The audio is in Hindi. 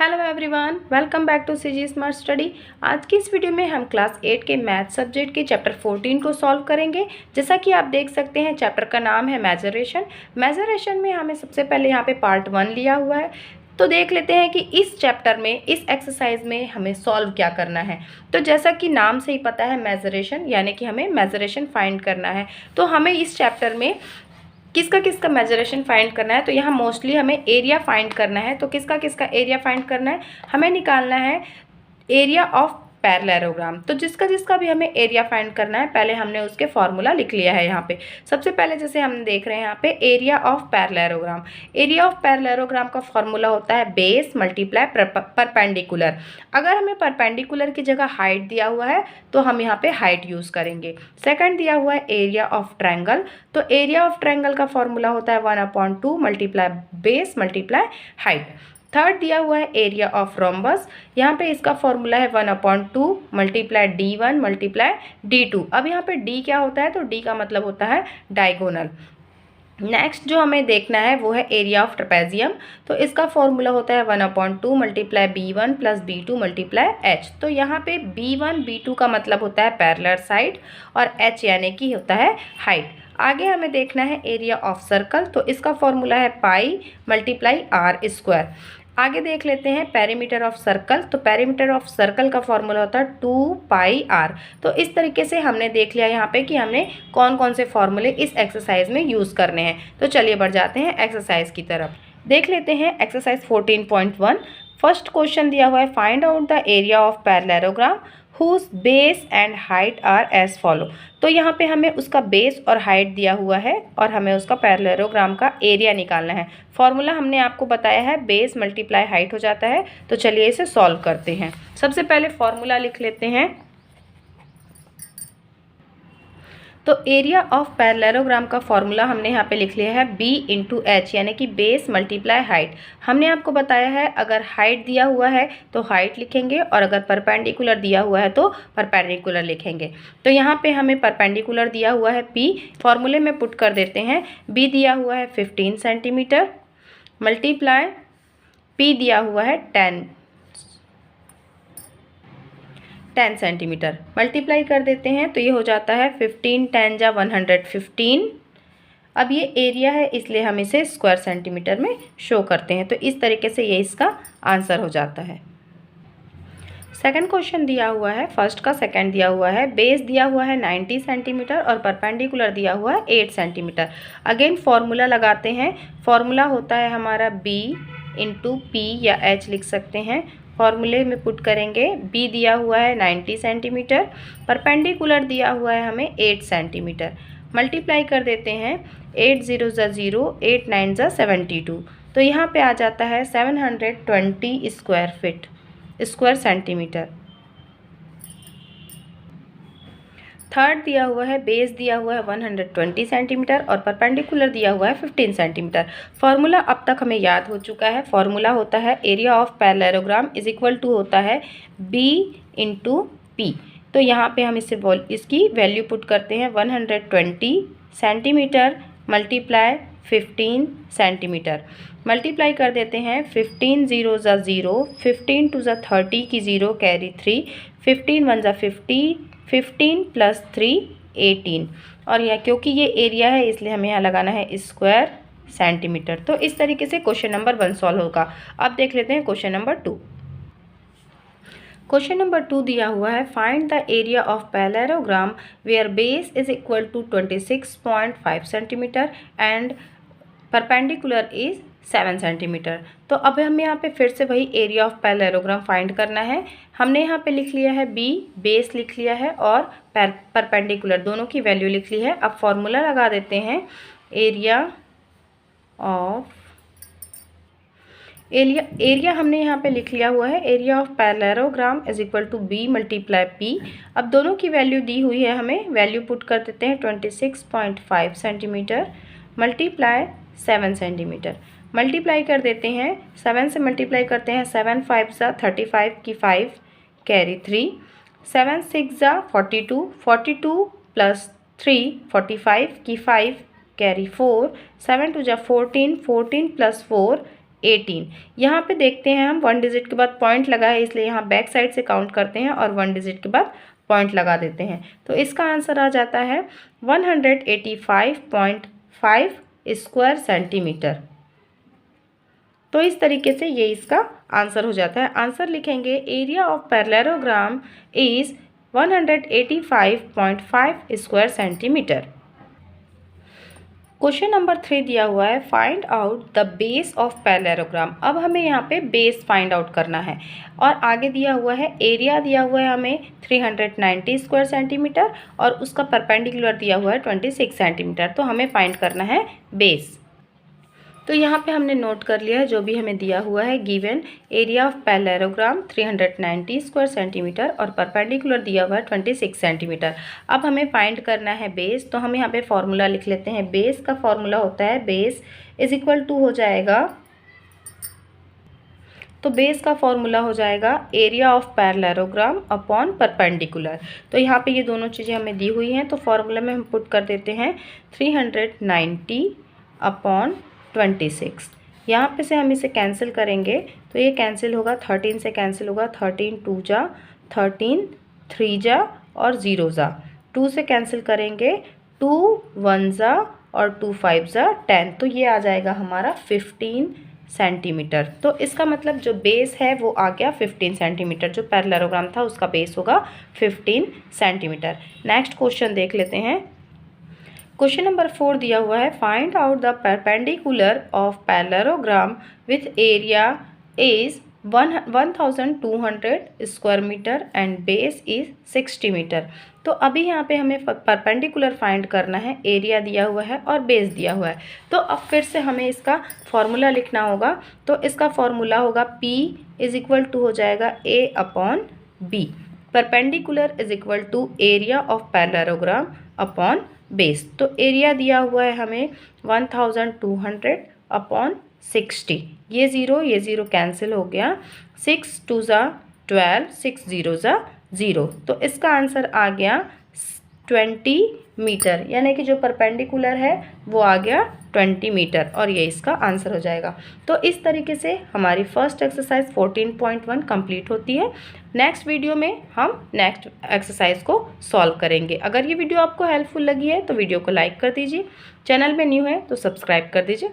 Hello everyone, welcome back to CG smart study. आज की इस वीडियो में हम क्लास 8 के मैथ सब्जेक्ट के चैप्टर 14 को सॉल्व करेंगे। जैसा कि आप देख सकते हैं, चैप्टर का नाम है मेजरेशन। मेजरेशन में हमें सबसे पहले यहाँ पे पार्ट 1 लिया हुआ है। तो देख लेते हैं कि इस चैप्टर में, इस एक्सरसाइज में हमें सॉल्व क्या करना है। तो जैसा कि नाम से ही पता है, मेजरेशन यानी कि हमें मेजरेशन फाइंड करना है। तो हमें इस चैप्टर में किसका किसका मेजरेशन फाइंड करना है, तो यहाँ मोस्टली हमें एरिया फाइंड करना है। तो किसका किसका एरिया फाइंड करना है, हमें निकालना है एरिया ऑफ पैरेललोग्राम। तो जिसका जिसका भी हमें एरिया फाइंड करना है, पहले हमने उसके फॉर्मूला लिख लिया है यहाँ पे। सबसे पहले जैसे हम देख रहे हैं यहाँ पे area of parallelogram. Area of parallelogram का फॉर्मूला होता है बेस मल्टीप्लाई परपेंडिकुलर। अगर हमें परपेंडिकुलर की जगह हाइट दिया हुआ है तो हम यहाँ पे हाइट यूज़ करेंगे। सेकंड दिया हुआ है एरिया ऑफ ट्रायंगल। तो एरिया ऑफ ट्रायंगल का फॉर्मूला होता है 1/2 multiply base multiply height. Third दिया हुआ है एरिया ऑफ रोम्बस। यहाँ पे इसका फॉर्मूला है 1/2 मल्टीप्लाई D1 मल्टीप्लाई D2। अब यहाँ पे D क्या होता है, तो D का मतलब होता है डायगोनल। नेक्स्ट जो हमें देखना है वो है एरिया ऑफ ट्रेपेजियम। तो इसका फॉर्मूला होता है 1/2 multiply B1 plus B2 multiply H। तो यहाँ पे B1 B2 का मतलब होता है पैरेलल साइड और H यानी कि होता है हाइट। आगे हमें देखना है एरिया ऑफ सर्कल। तो इसका फॉर्मूला है पाई मल्टीप्लाई आर स्क्वायर। आगे देख लेते हैं पेरीमीटर ऑफ सर्कल। तो पेरीमीटर ऑफ सर्कल का फॉर्मूला होता है 2πr। तो इस तरीके से हमने देख लिया यहाँ पे कि हमने कौन कौन से फॉर्मूले इस एक्सरसाइज में यूज़ करने हैं। तो चलिए बढ़ जाते हैं एक्सरसाइज की तरफ। देख लेते हैं एक्सरसाइज 14.1। फर्स्ट क्वेश्चन दिया हुआ है, find out the area of parallelogram whose base and height are as follow. तो यहाँ पे हमें उसका बेस और हाइट दिया हुआ है और हमें उसका पैरेललोग्राम का एरिया निकालना है। फॉर्मूला हमने आपको बताया है बेस मल्टीप्लाई हाइट हो जाता है। तो चलिए इसे सॉल्व करते हैं। सबसे पहले फॉर्मूला लिख लेते हैं। तो एरिया ऑफ पैरेललोग्राम का फॉर्मूला हमने यहाँ पे लिख लिया है B इंटू एच यानी कि बेस मल्टीप्लाई हाइट। हमने आपको बताया है अगर हाइट दिया हुआ है तो हाइट लिखेंगे और अगर परपेंडिकुलर दिया हुआ है तो परपेंडिकुलर लिखेंगे। तो यहाँ पे हमें परपेंडिकुलर दिया हुआ है P, फॉर्मूले में पुट कर देते हैं। B दिया हुआ है 15 सेंटीमीटर मल्टीप्लाई P दिया हुआ है 10 सेंटीमीटर मल्टीप्लाई कर देते हैं। तो ये हो जाता है 15 10 जा 115। अब ये एरिया है इसलिए हम इसे स्क्वायर सेंटीमीटर में शो करते हैं। तो इस तरीके से ये इसका आंसर हो जाता है। सेकंड क्वेश्चन दिया हुआ है, फर्स्ट का सेकंड दिया हुआ है। बेस दिया हुआ है 90 सेंटीमीटर और परपेंडिकुलर दिया हुआ है 8 सेंटीमीटर। अगेन फॉर्मूला लगाते हैं। फॉर्मूला होता है हमारा B इंटू P या H लिख सकते हैं। फॉर्मूले में पुट करेंगे। B दिया हुआ है 90 सेंटीमीटर, परपेंडिकुलर दिया हुआ है हमें 8 सेंटीमीटर। मल्टीप्लाई कर देते हैं। 8 0 ज़ा 0, 8 9 ज़ा 72। तो यहाँ पे आ जाता है 720 square feet square centimetre. Third दिया हुआ है, बेस दिया हुआ है 120 सेंटीमीटर और परपेंडिकुलर दिया हुआ है 15 सेंटीमीटर। फॉर्मूला अब तक हमें याद हो चुका है। फॉर्मूला होता है area of parallelogram is equal to होता है B इंटू P। तो यहाँ पे हम इसकी वैल्यू पुट करते हैं 120 सेंटीमीटर मल्टीप्लाई 15 सेंटीमीटर। मल्टीप्लाई कर देते हैं। 15 0 ज़ा 0, 15 2 ज़ा 30 की 0 कैरी 3, 15 1 ज़ा 50, 15 प्लस 3 18। और यह क्योंकि ये एरिया है इसलिए हमें यहाँ लगाना है स्क्वायर सेंटीमीटर। तो इस तरीके से क्वेश्चन नंबर 1 सॉल्व होगा। अब देख लेते हैं क्वेश्चन नंबर 2। क्वेश्चन नंबर 2 दिया हुआ है, find the area of parallelogram where base is equal to 26.5 centimetre and perpendicular is 7 centimetre. तो अब हमें यहाँ पे फिर से वही एरिया ऑफ पैरेललोग्राम फाइंड करना है। हमने यहाँ पे लिख लिया है B, बेस लिख लिया है और परपेंडिकुलर दोनों की वैल्यू लिख ली है। अब फॉर्मूला लगा देते हैं। एरिया हमने यहाँ पे लिख लिया हुआ है। Area of parallelogram is equal to B multiply P। अब दोनों की वैल्यू दी हुई है, हमें वैल्यू पुट कर देते हैं 26.5 सेंटीमीटर मल्टीप्लाई 7 सेंटीमीटर। मल्टीप्लाई कर देते हैं। 7 से मल्टीप्लाई करते हैं। 7 5 ज़ा 35 की 5 कैरी 3, 7 6 ज़ा 42, 42 प्लस 3 45 की 5 कैरी 4, 7 2 ज़ा 14, 14 प्लस 4 18। यहाँ पे देखते हैं हम 1 डिजिट के बाद पॉइंट लगा है, इसलिए यहाँ बैक साइड से काउंट करते हैं और 1 डिजिट के बाद पॉइंट लगा देते हैं। तो इसका आंसर आ जाता है 185.5 स्क्वायर सेंटीमीटर। तो इस तरीके से ये इसका आंसर हो जाता है। आंसर लिखेंगे area of parallelogram is 185.5 square centimetre. Question number 3 दिया हुआ है find out the base of parallelogram. अब हमें यहाँ पे बेस फाइंड आउट करना है और आगे दिया हुआ है एरिया दिया हुआ है हमें 390 स्क्वायर सेंटीमीटर और उसका परपेंडिकुलर दिया हुआ है 26 सेंटीमीटर। तो हमें फाइंड करना है बेस। तो यहाँ पे हमने नोट कर लिया है जो भी हमें दिया हुआ है। Given area of parallelogram 390 square centimetre और परपेंडिकुलर दिया हुआ है 26 सेंटीमीटर। अब हमें फाइंड करना है बेस। तो हम यहाँ पे फॉर्मूला लिख लेते हैं। बेस का फॉर्मूला होता है बेस इज इक्वल टू हो जाएगा, तो बेस का फॉर्मूला हो जाएगा area of parallelogram upon perpendicular. तो यहाँ पे ये दोनों चीज़ें हमें दी हुई हैं, तो फॉर्मूला में हम पुट कर देते हैं 390 अपॉन 26। यहाँ पे से हम इसे कैंसिल करेंगे तो ये कैंसिल होगा, 13 से कैंसिल होगा, 13 2 जा 13, 3 जा और 0 जा, 2 से कैंसिल करेंगे 2 1 जा और 2 5 जा 10। तो ये आ जाएगा हमारा 15 सेंटीमीटर। तो इसका मतलब जो बेस है वो आ गया 15 सेंटीमीटर। जो पैरेललोग्राम था उसका बेस होगा 15 सेंटीमीटर। नेक्स्ट क्वेश्चन देख लेते हैं। क्वेश्चन नंबर 4 दिया हुआ है find out the perpendicular of parallelogram with area is 1200 square metre and base is 60 metre. तो अभी यहाँ पे हमें परपेंडिकुलर फाइंड करना है, एरिया दिया हुआ है और बेस दिया हुआ है। तो अब फिर से हमें इसका फॉर्मूला लिखना होगा। तो इसका फॉर्मूला होगा P इज इक्वल टू हो जाएगा A upon B। Perpendicular is equal to area of parallelogram upon base. तो एरिया दिया हुआ है हमें 1200 अपॉन 60। ये ज़ीरो कैंसिल हो गया, 6 2 ज़ा 12, 6 0 ज़ा 0। तो इसका आंसर आ गया 20 मीटर, यानी कि जो परपेंडिकुलर है वो आ गया 20 मीटर और ये इसका आंसर हो जाएगा। तो इस तरीके से हमारी फर्स्ट एक्सरसाइज 14.1 कंप्लीट होती है। नेक्स्ट वीडियो में हम नेक्स्ट एक्सरसाइज को सॉल्व करेंगे। अगर ये वीडियो आपको हेल्पफुल लगी है तो वीडियो को लाइक कर दीजिए, चैनल में न्यू है तो सब्सक्राइब कर दीजिए।